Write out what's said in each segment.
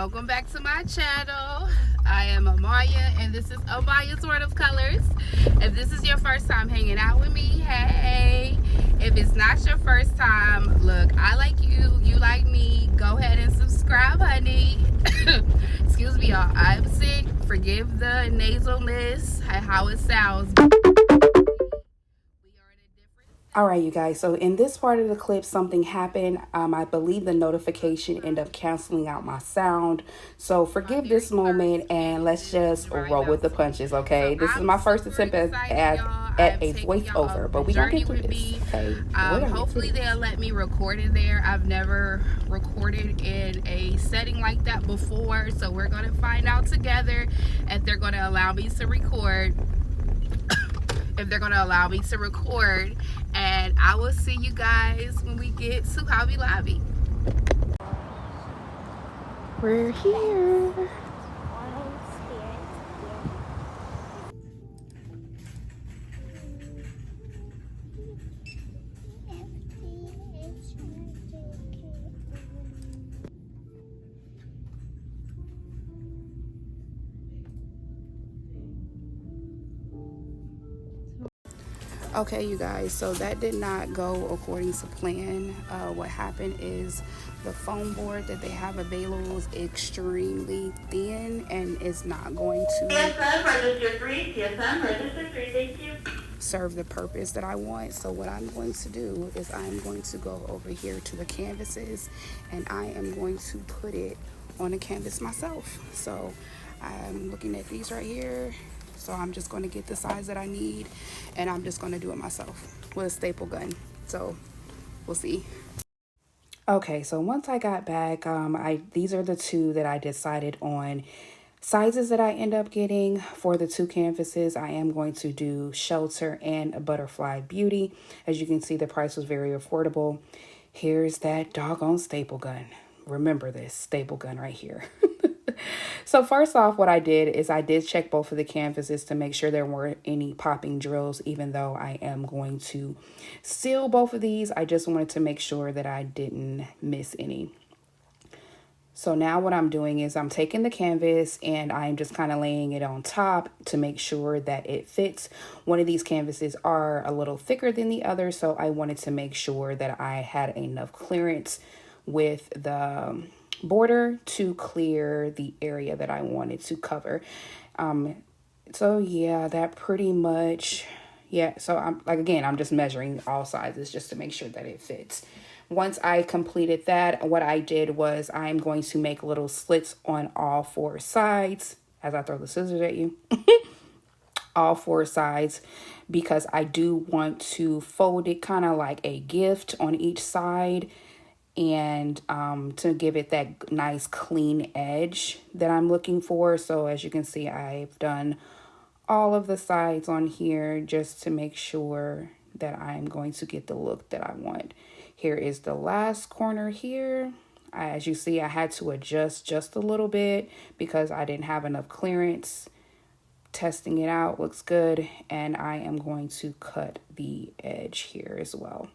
welcome back to my channel. I am Amaya and this is Amaya's World of Colors. If this is your first time hanging out with me, hey. If it's not your first time, look, I like you, you like me, go ahead and subscribe, honey. Excuse me, y'all, I'm sick. Forgive the nasalness and how it sounds. All right, you guys, so in this part of the clip, something happened. I believe the notification ended up canceling out my sound. So forgive this moment and let's just roll with the punches, okay? This is my first attempt at a voiceover, but we're going to get through this, okay? Hopefully they'll let me record in there. I've never recorded in a setting like that before, so we're going to find out together if they're going to allow me to record. And I will see you guys when we get to Hobby Lobby. We're here. Okay, you guys, so that did not go according to plan. What happened is the foam board that they have available is extremely thin and is not going to serve the purpose that I want. So what I'm going to do is I'm going to go over here to the canvases and I am going to put it on a canvas myself. So I'm looking at these right here. So I'm just going to get the size that I need and I'm just going to do it myself with a staple gun. So we'll see. Okay, so once I got back, these are the two that I decided on. Sizes that I end up getting for the two canvases, I am going to do Shelter and Butterfly Beauty. As you can see, the price was very affordable. Here's that doggone staple gun. Remember this staple gun right here. So first off, what I did is I did check both of the canvases to make sure there weren't any popping drills, even though I am going to seal both of these. I just wanted to make sure that I didn't miss any. So now what I'm doing is I'm taking the canvas and I'm just kind of laying it on top to make sure that it fits. One of these canvases are a little thicker than the other, so I wanted to make sure that I had enough clearance with the border to clear the area that I wanted to cover. So yeah, that pretty much, yeah. So I'm just measuring all sizes just to make sure that it fits. Once I completed that, what I did was I'm going to make little slits on all four sides as I throw the scissors at you. All four sides, because I do want to fold it kind of like a gift on each side, and to give it that nice clean edge that I'm looking for. So as you can see, I've done all of the sides on here just to make sure that I'm going to get the look that I want. Here is the last corner here. As you see, I had to adjust just a little bit because I didn't have enough clearance. Testing it out, looks good, and I am going to cut the edge here as well.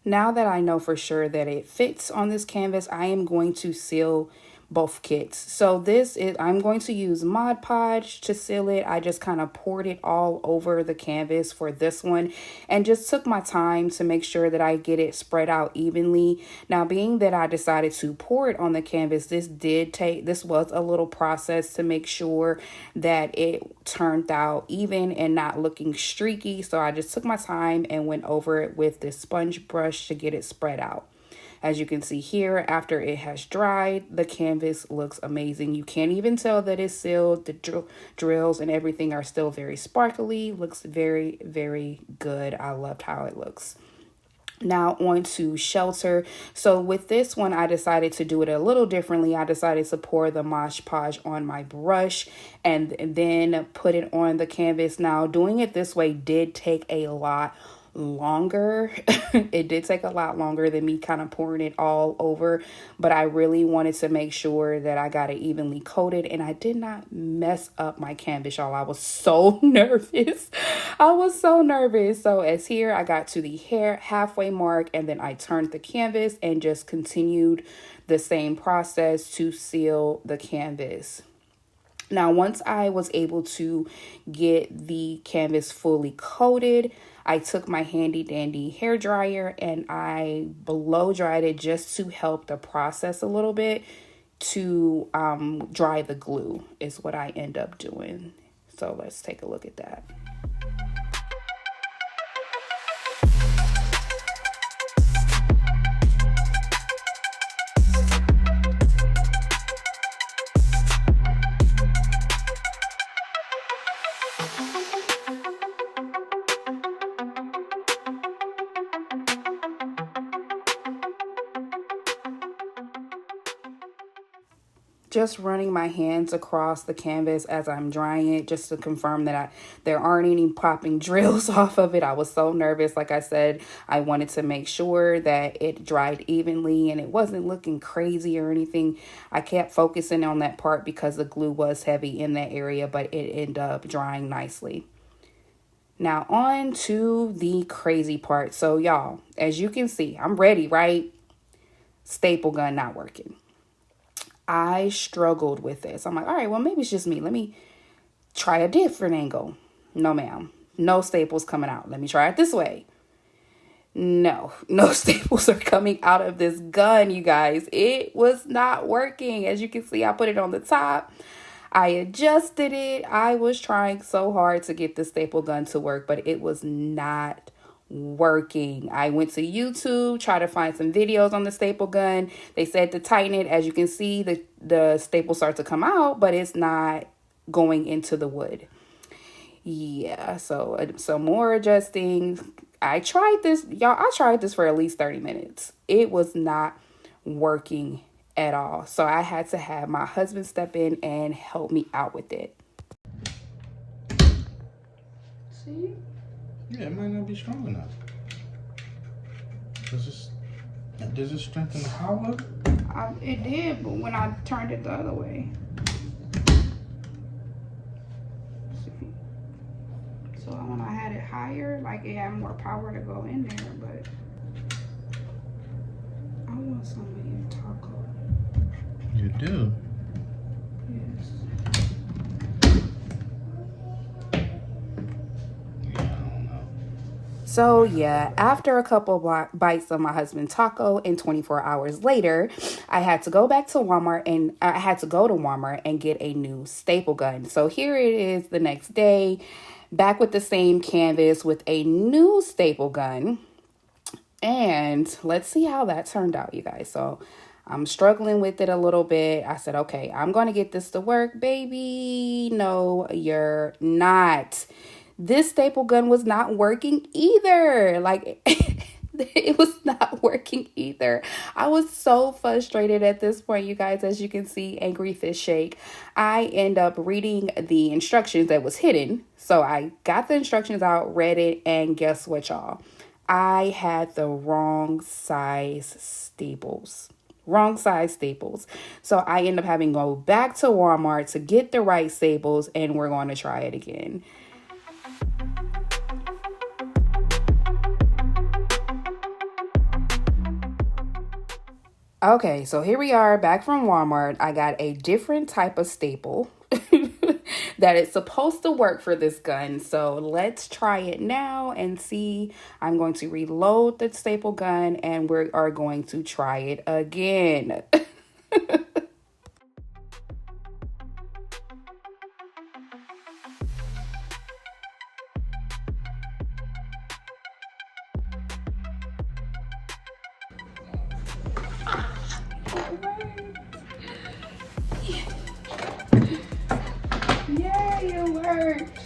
Now that I know for sure that it fits on this canvas, I am going to seal both kits. So I'm going to use Mod Podge to seal it. I just kind of poured it all over the canvas for this one and just took my time to make sure that I get it spread out evenly. Now, being that I decided to pour it on the canvas, this was a little process to make sure that it turned out even and not looking streaky. So I just took my time and went over it with this sponge brush to get it spread out. As you can see here, after it has dried, the canvas looks amazing. You can't even tell that it's sealed. The drills and everything are still very sparkly. Looks very, very good. I loved how it looks. Now on to Shelter. So with this one, I decided to do it a little differently. I decided to pour the Mod Podge on my brush and then put it on the canvas. Now doing it this way did take a lot longer. It did take a lot longer than me kind of pouring it all over, but I really wanted to make sure that I got it evenly coated and I did not mess up my canvas, y'all. I was so nervous. I was so nervous. So as here, I got to the halfway mark and then I turned the canvas and just continued the same process to seal the canvas. Now, once I was able to get the canvas fully coated, I took my handy dandy hair dryer and I blow dried it just to help the process a little bit to dry the glue is what I end up doing. So let's take a look at that. Just running my hands across the canvas as I'm drying it just to confirm that there aren't any popping drills off of it. I was so nervous. Like I said, I wanted to make sure that it dried evenly and it wasn't looking crazy or anything. I kept focusing on that part because the glue was heavy in that area, but it ended up drying nicely. Now on to the crazy part. So y'all, as you can see, I'm ready, right? Staple gun not working. I struggled with this. I'm like, all right, well, maybe it's just me. Let me try a different angle. No, ma'am. No staples coming out. Let me try it this way. No staples are coming out of this gun, you guys. It was not working. As you can see, I put it on the top. I adjusted it. I was trying so hard to get the staple gun to work, but it was not working. I went to YouTube, tried to find some videos on the staple gun. They said to tighten it. As you can see, the staples start to come out, but it's not going into the wood. Yeah, so some more adjusting. I tried this, y'all. I tried this for at least 30 minutes. It was not working at all. So I had to have my husband step in and help me out with it. See? Yeah, it might not be strong enough. Does it strengthen the hollow? It did, but when I turned it the other way. See? So when I had it higher, like it had more power to go in there, but I want some of your taco. You do? Yes. So yeah, after a couple bites of my husband's taco and 24 hours later, I had to go back to Walmart and I had to go to Walmart and get a new staple gun. So here it is the next day, back with the same canvas with a new staple gun. And let's see how that turned out, you guys. So I'm struggling with it a little bit. I said, okay, I'm going to get this to work, baby. No, you're not. This staple gun was not working either. Like, it was not working either. I was so frustrated at this point, you guys. As you can see, angry fish shake. I end up reading the instructions that was hidden. So I got the instructions out, read it, and guess what, y'all? I had the wrong size staples. So I end up having to go back to Walmart to get the right staples, and we're going to try it again. Okay, so here we are back from Walmart. I got a different type of staple that is supposed to work for this gun. So let's try it now and see. I'm going to reload the staple gun and we are going to try it again. Yay, it worked.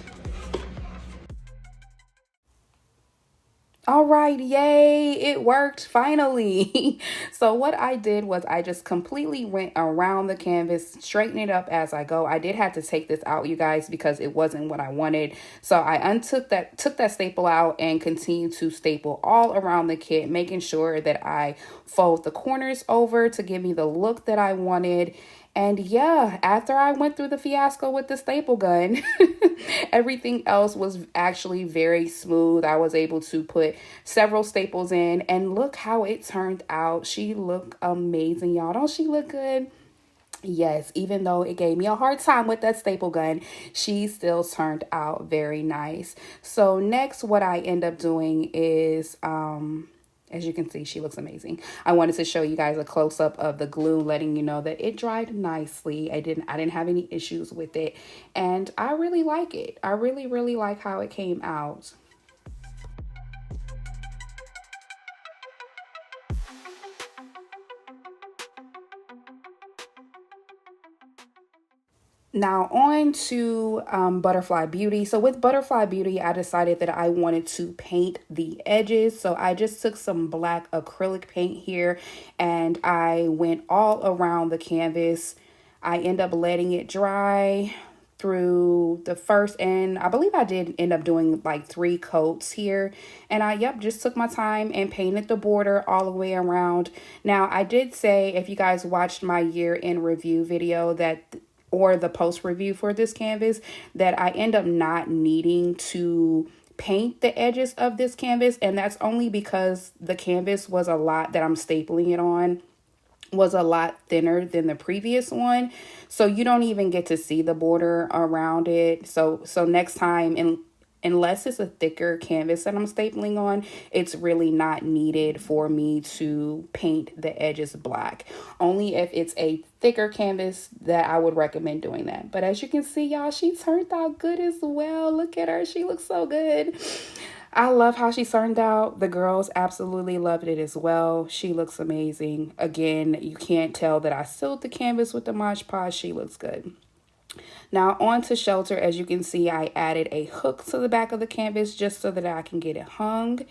All right, yay, it worked finally. So what I did was I just completely went around the canvas, straighten it up as I go. I did have to take this out, you guys, because it wasn't what I wanted. So I took that staple out and continued to staple all around the kit, making sure that I fold the corners over to give me the look that I wanted. And yeah, after I went through the fiasco with the staple gun, everything else was actually very smooth. I was able to put several staples in and look how it turned out. She looked amazing, y'all. Don't she look good? Yes, even though it gave me a hard time with that staple gun, she still turned out very nice. So next, what I end up doing is, as you can see, she looks amazing. I wanted to show you guys a close up of the glue, letting you know that it dried nicely. I didn't have any issues with it, and I really like it. I really like how it came out. Now on to Butterfly Beauty. So with Butterfly Beauty, I decided that I wanted to paint the edges. So I just took some black acrylic paint here and I went all around the canvas. I end up letting it dry through the first, and I believe I did end up doing like 3 coats here. And I, just took my time and painted the border all the way around. Now I did say, if you guys watched my year-end review video, that or the post review for this canvas, that I end up not needing to paint the edges of this canvas. And that's only because the canvas was a lot that I'm stapling it on was a lot thinner than the previous one. So you don't even get to see the border around it. So next time, and unless it's a thicker canvas that I'm stapling on, it's really not needed for me to paint the edges black. Only if it's a thicker canvas that I would recommend doing that. But as you can see, y'all, she turned out good as well. Look at her. She looks so good. I love how she turned out. The girls absolutely loved it as well. She looks amazing. Again, you can't tell that I sealed the canvas with the Mod Podge. She looks good. Now on to Shelter. As you can see, I added a hook to the back of the canvas just so that I can get it hung.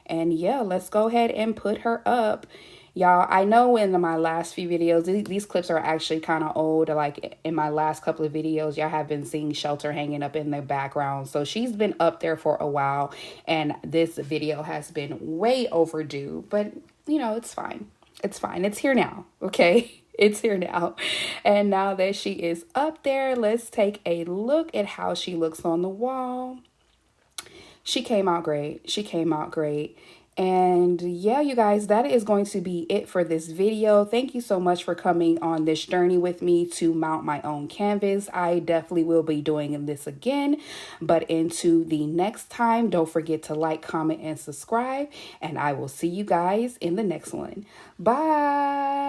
And yeah, let's go ahead and put her up. Y'all, I know in my last few videos, these clips are actually kind of old. Like in my last couple of videos, y'all have been seeing Shelter hanging up in the background. So she's been up there for a while, and this video has been way overdue. But, you know, it's fine. It's fine. It's here now, okay? It's here now. And now that she is up there, let's take a look at how she looks on the wall. She came out great. She came out great. And yeah, you guys, that is going to be it for this video. Thank you so much for coming on this journey with me to mount my own canvas. I definitely will be doing this again, but into the next time, don't forget to like, comment, and subscribe, and I will see you guys in the next one. Bye.